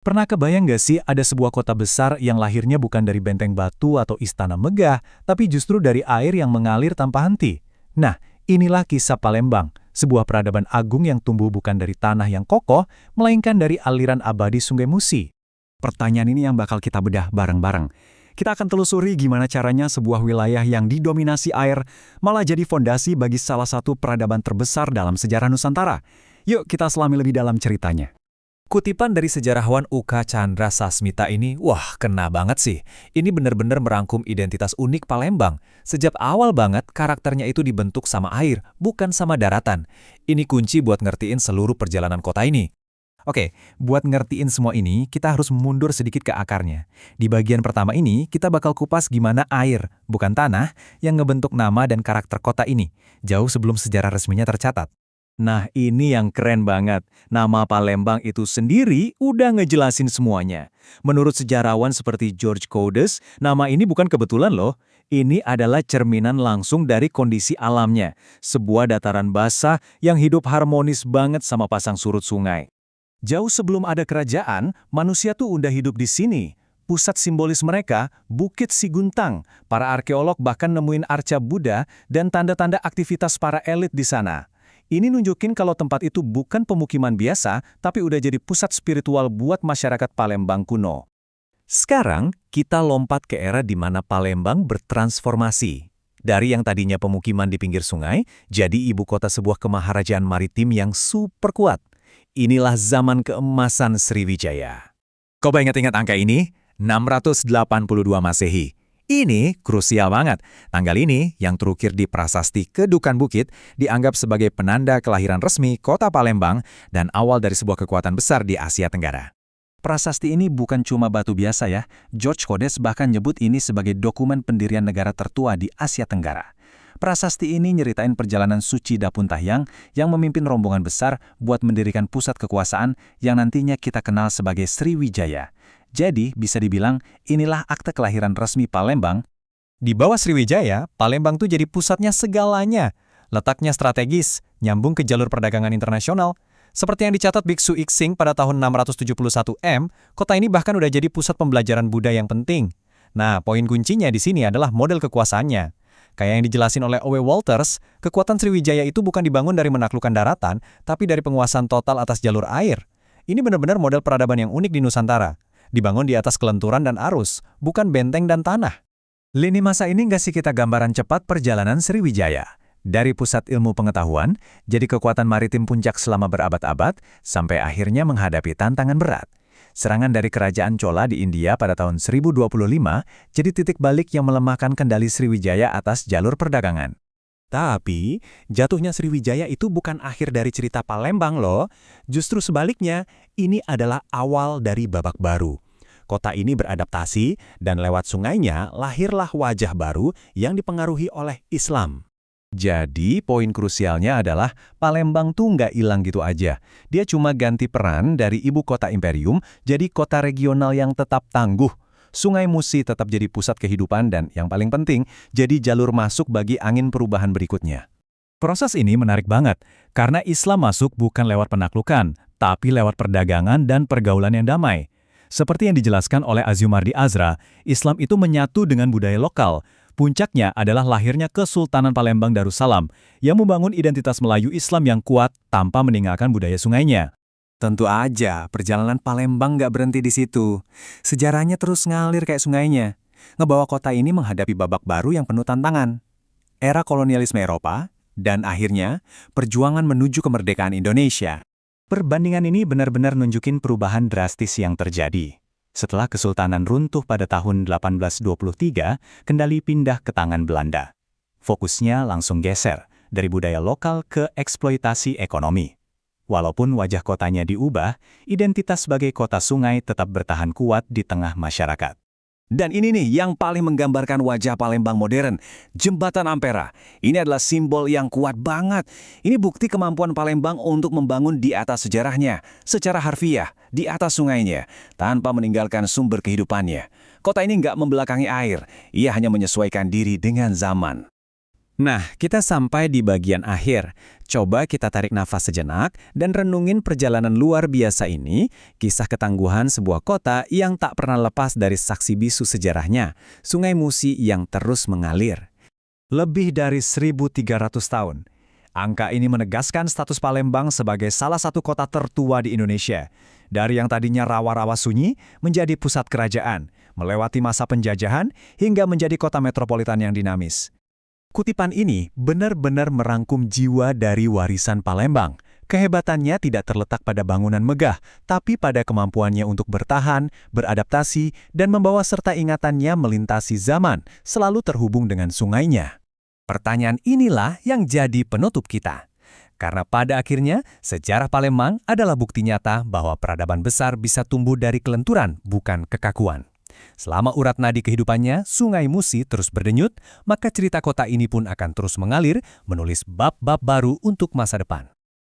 Pernah kebayang gak sih ada sebuah kota besar yang lahirnya bukan dari benteng batu atau istana megah, tapi justru dari air yang mengalir tanpa henti? Nah, inilah kisah Palembang, sebuah peradaban agung yang tumbuh bukan dari tanah yang kokoh, melainkan dari aliran abadi Sungai Musi. Pertanyaan ini yang bakal kita bedah bareng-bareng. Kita akan telusuri gimana caranya sebuah wilayah yang didominasi air malah jadi fondasi bagi salah satu peradaban terbesar dalam sejarah Nusantara. Yuk kita selami lebih dalam ceritanya. Kutipan dari sejarawan U.K. Chandra Sasmita ini, wah kena banget sih. Ini benar-benar merangkum identitas unik Palembang. Sejak awal banget karakternya itu dibentuk sama air, bukan sama daratan. Ini kunci buat ngertiin seluruh perjalanan kota ini. Oke, buat ngertiin semua ini, kita harus mundur sedikit ke akarnya. Di bagian pertama ini, kita bakal kupas gimana air, bukan tanah, yang ngebentuk nama dan karakter kota ini, jauh sebelum sejarah resminya tercatat. Nah, ini yang keren banget. Nama Palembang itu sendiri udah ngejelasin semuanya. Menurut sejarawan seperti George Codes, nama ini bukan kebetulan loh. Ini adalah cerminan langsung dari kondisi alamnya. Sebuah dataran basah yang hidup harmonis banget sama pasang surut sungai. Jauh sebelum ada kerajaan, manusia tuh udah hidup di sini. Pusat simbolis mereka, Bukit Siguntang. Para arkeolog bahkan nemuin arca Buddha dan tanda-tanda aktivitas para elit di sana. Ini nunjukin kalau tempat itu bukan pemukiman biasa, tapi udah jadi pusat spiritual buat masyarakat Palembang kuno. Sekarang, kita lompat ke era di mana Palembang bertransformasi. Dari yang tadinya pemukiman di pinggir sungai, jadi ibu kota sebuah kemaharajaan maritim yang super kuat. Inilah zaman keemasan Sriwijaya. Coba ingat-ingat angka ini, 682 Masehi. Ini krusial banget. Tanggal ini, yang terukir di prasasti Kedukan Bukit, dianggap sebagai penanda kelahiran resmi kota Palembang dan awal dari sebuah kekuatan besar di Asia Tenggara. Prasasti ini bukan cuma batu biasa ya, George Codes bahkan nyebut ini sebagai dokumen pendirian negara tertua di Asia Tenggara. Prasasti ini nyeritain perjalanan Suci Dapun Tahyang yang memimpin rombongan besar buat mendirikan pusat kekuasaan yang nantinya kita kenal sebagai Sriwijaya. Jadi, bisa dibilang, inilah akte kelahiran resmi Palembang. Di bawah Sriwijaya, Palembang tuh jadi pusatnya segalanya. Letaknya strategis, nyambung ke jalur perdagangan internasional. Seperti yang dicatat Biksu Iksing pada tahun 671 M, kota ini bahkan udah jadi pusat pembelajaran Buddha yang penting. Nah, poin kuncinya di sini adalah model kekuasaannya. Kayak yang dijelasin oleh Owe Walters, kekuatan Sriwijaya itu bukan dibangun dari menaklukkan daratan, tapi dari penguasaan total atas jalur air. Ini benar-benar model peradaban yang unik di Nusantara. Dibangun di atas kelenturan dan arus, bukan benteng dan tanah. Lini masa ini nggak sih kita gambaran cepat perjalanan Sriwijaya? Dari pusat ilmu pengetahuan, jadi kekuatan maritim puncak selama berabad-abad, sampai akhirnya menghadapi tantangan berat. Serangan dari kerajaan Chola di India pada tahun 1025, jadi titik balik yang melemahkan kendali Sriwijaya atas jalur perdagangan. Tapi, jatuhnya Sriwijaya itu bukan akhir dari cerita Palembang loh. Justru sebaliknya, ini adalah awal dari babak baru. Kota ini beradaptasi, dan lewat sungainya lahirlah wajah baru yang dipengaruhi oleh Islam. Jadi, poin krusialnya adalah Palembang tuh nggak hilang gitu aja. Dia cuma ganti peran dari ibu kota imperium jadi kota regional yang tetap tangguh. Sungai Musi tetap jadi pusat kehidupan dan yang paling penting, jadi jalur masuk bagi angin perubahan berikutnya. Proses ini menarik banget, karena Islam masuk bukan lewat penaklukan, tapi lewat perdagangan dan pergaulan yang damai. Seperti yang dijelaskan oleh Azumardi Azra, Islam itu menyatu dengan budaya lokal. Puncaknya adalah lahirnya Kesultanan Palembang Darussalam, yang membangun identitas Melayu Islam yang kuat tanpa meninggalkan budaya sungainya. Tentu aja, perjalanan Palembang nggak berhenti di situ. Sejarahnya terus ngalir kayak sungainya, ngebawa kota ini menghadapi babak baru yang penuh tantangan. Era kolonialisme Eropa, dan akhirnya perjuangan menuju kemerdekaan Indonesia. Perbandingan ini benar-benar nunjukin perubahan drastis yang terjadi. Setelah Kesultanan runtuh pada tahun 1823, kendali pindah ke tangan Belanda. Fokusnya langsung geser dari budaya lokal ke eksploitasi ekonomi. Walaupun wajah kotanya diubah, identitas sebagai kota sungai tetap bertahan kuat di tengah masyarakat. Dan ini nih yang paling menggambarkan wajah Palembang modern, Jembatan Ampera. Ini adalah simbol yang kuat banget. Ini bukti kemampuan Palembang untuk membangun di atas sejarahnya, secara harfiah, di atas sungainya, tanpa meninggalkan sumber kehidupannya. Kota ini nggak membelakangi air, ia hanya menyesuaikan diri dengan zaman. Nah, kita sampai di bagian akhir. Coba kita tarik nafas sejenak dan renungin perjalanan luar biasa ini, kisah ketangguhan sebuah kota yang tak pernah lepas dari saksi bisu sejarahnya, Sungai Musi yang terus mengalir. Lebih dari 1.300 tahun. Angka ini menegaskan status Palembang sebagai salah satu kota tertua di Indonesia. Dari yang tadinya rawa-rawa sunyi menjadi pusat kerajaan, melewati masa penjajahan hingga menjadi kota metropolitan yang dinamis. Kutipan ini benar-benar merangkum jiwa dari warisan Palembang. Kehebatannya tidak terletak pada bangunan megah, tapi pada kemampuannya untuk bertahan, beradaptasi, dan membawa serta ingatannya melintasi zaman, selalu terhubung dengan sungainya. Pertanyaan inilah yang jadi penutup kita. Karena pada akhirnya, sejarah Palembang adalah bukti nyata bahwa peradaban besar bisa tumbuh dari kelenturan, bukan kekakuan. Selama urat nadi kehidupannya, Sungai Musi terus berdenyut, maka cerita kota ini pun akan terus mengalir, menulis bab-bab baru untuk masa depan.